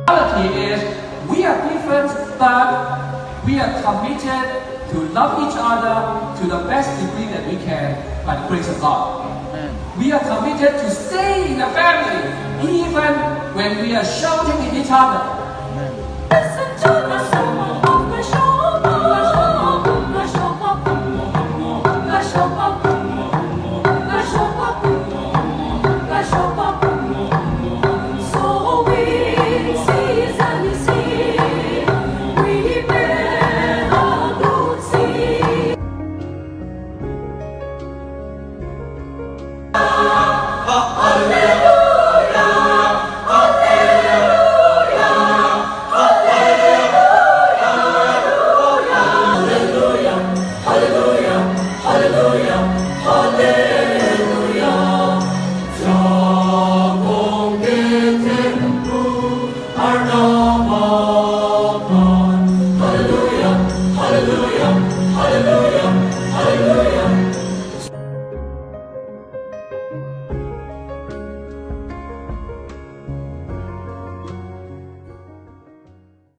reality is we are different, but we are committed to love each other to the best degree that we can by the grace of God. We are committed to stay in the family even when we are shouting at each other. Listen to the song of the Our